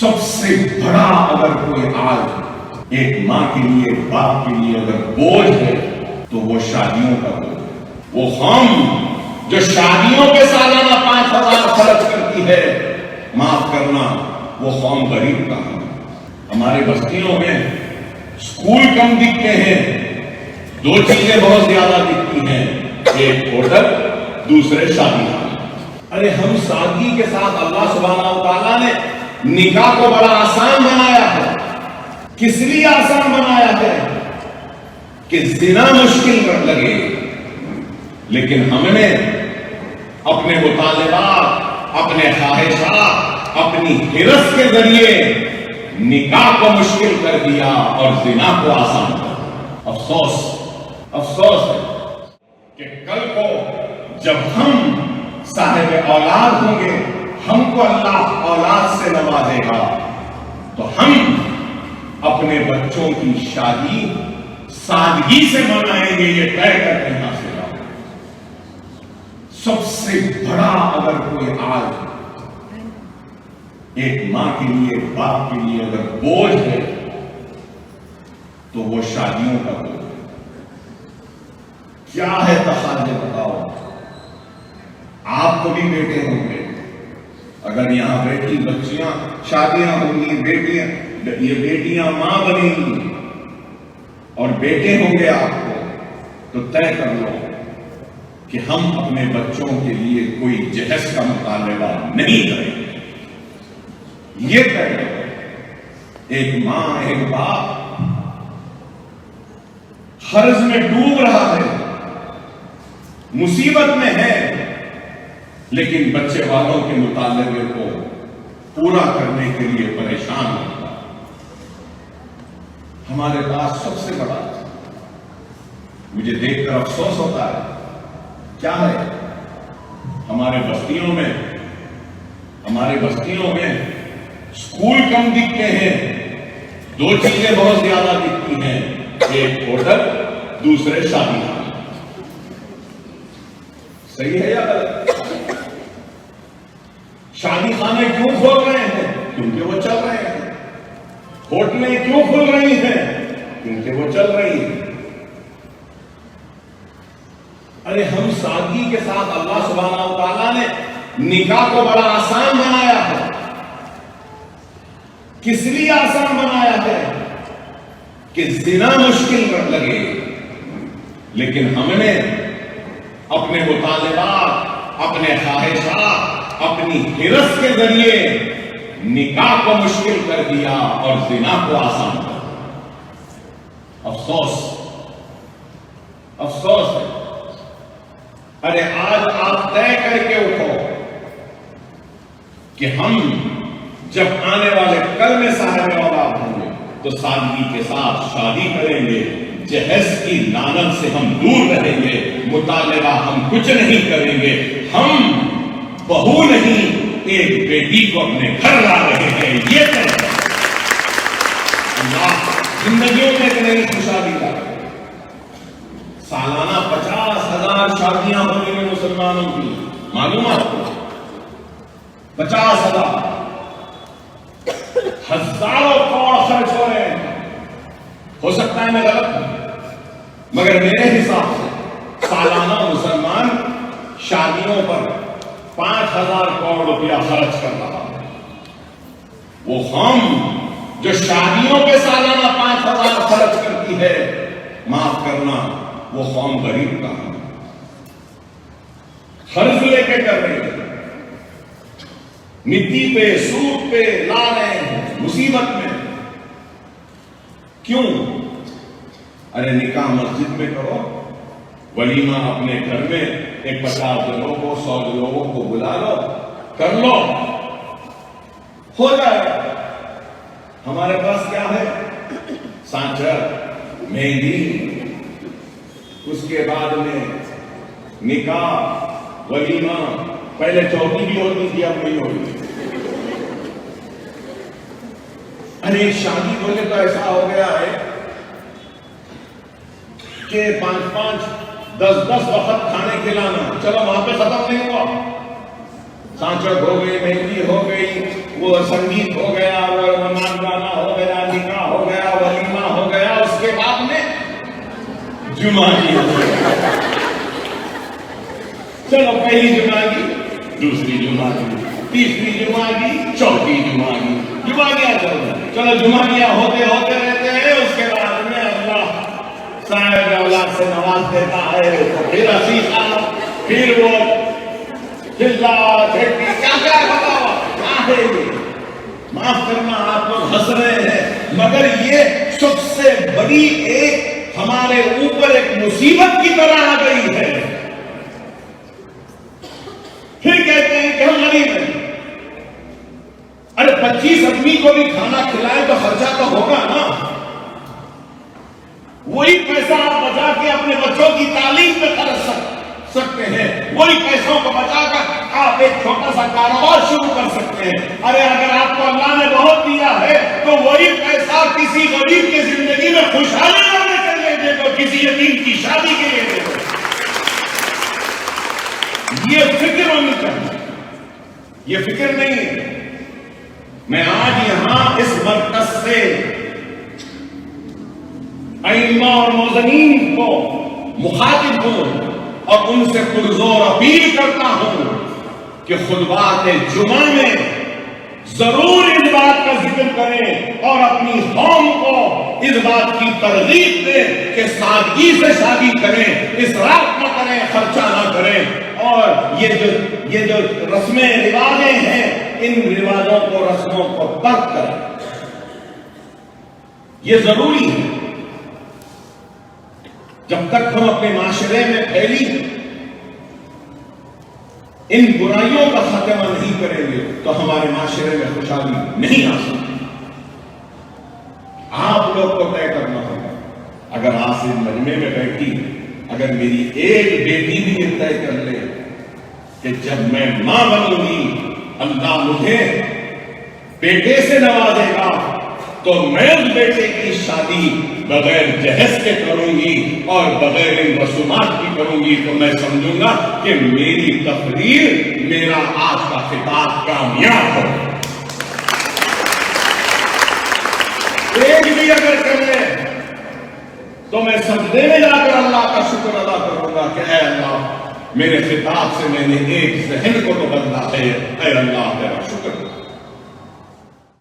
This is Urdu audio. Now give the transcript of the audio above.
سب سے بڑا اگر کوئی آج ایک ماں کے لیے باپ کے لیے اگر بوجھ ہے تو وہ شادیوں کا بوجھ ہے۔ وہ قوم جو شادیوں کے سالانہ 5,000 خرچ کرتی ہے، معاف کرنا، وہ قوم غریب کا ہے۔ ہمارے بستیوں میں اسکول کم دکھتے ہیں، دو چیزیں بہت زیادہ دکھتی ہیں، ایک ہوٹل، دوسرے شادی خانے۔ ارے ہم سادگی کے ساتھ اللہ سبحانہ و تعالیٰ نے نکاح کو بڑا آسان بنایا ہے۔ کس لیے آسان بنایا ہے؟ کہ زنا مشکل لگے، لیکن ہم نے اپنے مطالبات، اپنے خواہشات، اپنی ہرس کے ذریعے نکاح کو مشکل کر دیا اور زنا کو آسان کر دیا۔ افسوس ہے کہ کل کو جب ہم صاحب اولاد ہوں گے، ہم کو اللہ اولاد سے نوازے گا، تو ہم اپنے بچوں کی شادی سادگی سے منائیں گے، یہ طے کر کے یہاں سے جاؤ۔ سب سے بڑا اگر کوئی آج ایک ماں کے لیے باپ کے لیے اگر بوجھ ہے تو وہ شادیوں کا بوجھ ہے۔ کیا ہے تقاضے بتاؤ؟ آپ کو بھی بیٹے ہوں گے، اگر یہاں بیٹی بچیاں شادیاں ہوں گی، یہ بیٹیاں ماں بنیں گی اور بیٹے ہوں گے آپ کو، تو طے کر لو کہ ہم اپنے بچوں کے لیے کوئی جہیز کا مطالبہ نہیں کریں گے۔ یہ طے کرو۔ ایک ماں ایک باپ قرض میں ڈوب رہا ہے، مصیبت میں ہے، لیکن بچے والوں کے مطالبے کو پورا کرنے کے لیے پریشان ہوتا ہے۔ ہمارے پاس سب سے بڑا مجھے دیکھ کر افسوس ہوتا ہے، کیا ہے؟ ہمارے بستیوں میں اسکول کم دکھتے ہیں، دو چیزیں بہت زیادہ دکھتی ہیں، ایک ہوٹل، دوسرے شادی خانے۔ صحیح ہے یا غلط؟ شادی خانے کیوں کھول رہے ہیں؟ کیونکہ وہ چل رہے ہیں۔ ہوٹلیں کیوں کھل رہی ہیں؟ کیونکہ وہ چل رہی ہیں۔ ارے ہم سادگی کے ساتھ اللہ سبحانہ و تعالیٰ نے نکاح کو بڑا آسان بنایا ہے۔ کس لیے آسان بنایا ہے؟ کہ زنا مشکل لگے، لیکن ہم نے اپنے مطالبات، اپنے خواہشات، اپنی ہرس کے ذریعے نکاح کو مشکل کر دیا اور زنا کو آسان کر دیا۔ افسوس ہے۔ ارے آج آپ طے کر کے اٹھو کہ ہم جب آنے والے کل میں صاحب اولاد ہوں گے تو سادگی کے ساتھ شادی کریں گے، جہیز کی لعنت سے ہم دور رہیں گے، مطالبہ ہم کچھ نہیں کریں گے، ہم بہو نہیں ایک بیٹی کو اپنے گھر لا رہے ہیں۔ یہ طے اللہ زندگیوں میں ایک نئی خوشحالی لا رہے ہیں۔ سالانہ 50,000 شادیاں ہو رہی ہیں مسلمانوں کی، معلوم ہے آپ کو؟ 50,000، ہزاروں کروڑ خرچ ہو رہے ہیں۔ ہو سکتا ہے میں غلط ہوں، مگر میرے حساب سے سالانہ مسلمان شادیوں پر 5,000 کروڑ روپیہ خرچ کر رہا ہے۔ وہ قوم جو شادیوں کے سالانہ 5,000 خرچ کرتی ہے، معاف کرنا، وہ قوم غریب کا ہے، قرض لے کے کر رہے ہیں، مٹی پہ سود پہ لا رہے ہیں، مصیبت میں۔ کیوں؟ ارے نکاح مسجد میں کرو، ولیمہ اپنے گھر میں ایک 50 لوگوں کو 100 لوگوں کو بلا لو، کر لو، ہو جائے گا۔ ہمارے پاس کیا ہے؟ سانچر، مہندی، اس کے بعد میں نکاح، ولیمہ، پہلے چوکی بھی ہوتی تھی، اب نہیں ہوتی۔ ارے شادی بولے تو ایسا ہو گیا ہے کہ 5-5، 10-10 وقت کھانے کھلانا، چلو وہاں پہ ختم نہیں ہوا، سانچر ہو گئی، مہندی ہو گئی، وہ سنگیت ہو گیا، مہمان گانا ہو گیا، نکاح ہو گیا، ولیمہ ہو گیا، اس کے بعد میں جمعہ کی ہو گیا۔ چلو پہلی جمعہ کی، دوسری جمعہ کی، تیسری جمعہ کی، چوتھی جمعہ کی، جمعہ کیا چلو جمعہ کیا ہوتے ہوتے رہتے ہیں، اس کے بعد میں اللہ صاحب اولاد سے نواز دیتا ہے، تو پھر عقیقہ، پھر وہ چلا جھٹی کیا کیا بتاؤ کیا ہے یہ؟ معاف کرنا آپ لوگ ہنس رہے ہیں، مگر یہ سب سے بڑی ایک ہمارے اوپر ایک مصیبت کی طرح آ گئی ہے۔ پھر کہتے ہیں کہ ہم غریب ہیں، ارے 25 آدمی کو بھی کھانا کھلائے تو خرچہ تو ہوگا نا، وہی پیسہ آپ بچا کے اپنے بچوں کی تعلیم پہ خرچ سکتے ہیں، وہی پیسوں کو بچا کر آپ ایک چھوٹا سا کاروبار شروع کر سکتے ہیں۔ ارے اگر آپ کو اللہ نے بہت دیا ہے تو وہی پیسہ کسی غریب کی زندگی میں خوشحالی لانے کے لیے دے دو، کسی یتیم کی شادی کے لیے دے دو۔ یہ فکر ہونی چاہیے، یہ فکر نہیں ہے۔ میں آج یہاں اس مرکز سے ائمہ اور موذنین کو مخاطب ہوں اور ان سے پرزور اپیل کرتا ہوں کہ خطبات جمعہ میں ضرور اس بات کا ذکر کریں اور اپنی قوم کو اس بات کی ترغیب دیں کہ سادگی سے شادی کریں، اسراف نہ کریں، خرچہ نہ کریں، اور یہ جو رسمیں رواجیں ہیں ان رواجوں کو، رسموں کو ترک کریں، یہ ضروری ہے۔ جب تک ہم اپنے معاشرے میں پھیلی ان برائیوں کا خاتمہ نہیں کریں گے تو ہمارے معاشرے میں خوشحالی نہیں آ سکتی۔ آپ لوگ کو طے کرنا ہوگا، اگر آج سے مجمع میں بیٹھی، اگر میری ایک بیٹی بھی یہ طے کر لے کہ جب میں ماں بنوں گی اللہ مجھے بیٹے سے نوازے گا تو میں اس بیٹے کی شادی بغیر جہیز کے کروں گی اور بغیر ان رسومات کی کروں گی، تو میں سمجھوں گا کہ میری تقریر، میرا آج کا خطاب کامیاب ہو۔ ایک بھی اگر کرے تو میں سجدے میں جا کر اللہ کا شکر ادا کروں گا کہ اے اللہ، میرے خطاب سے میں نے ایک ذہن کو تو بدلا ہے، اے اللہ تیرا شکر۔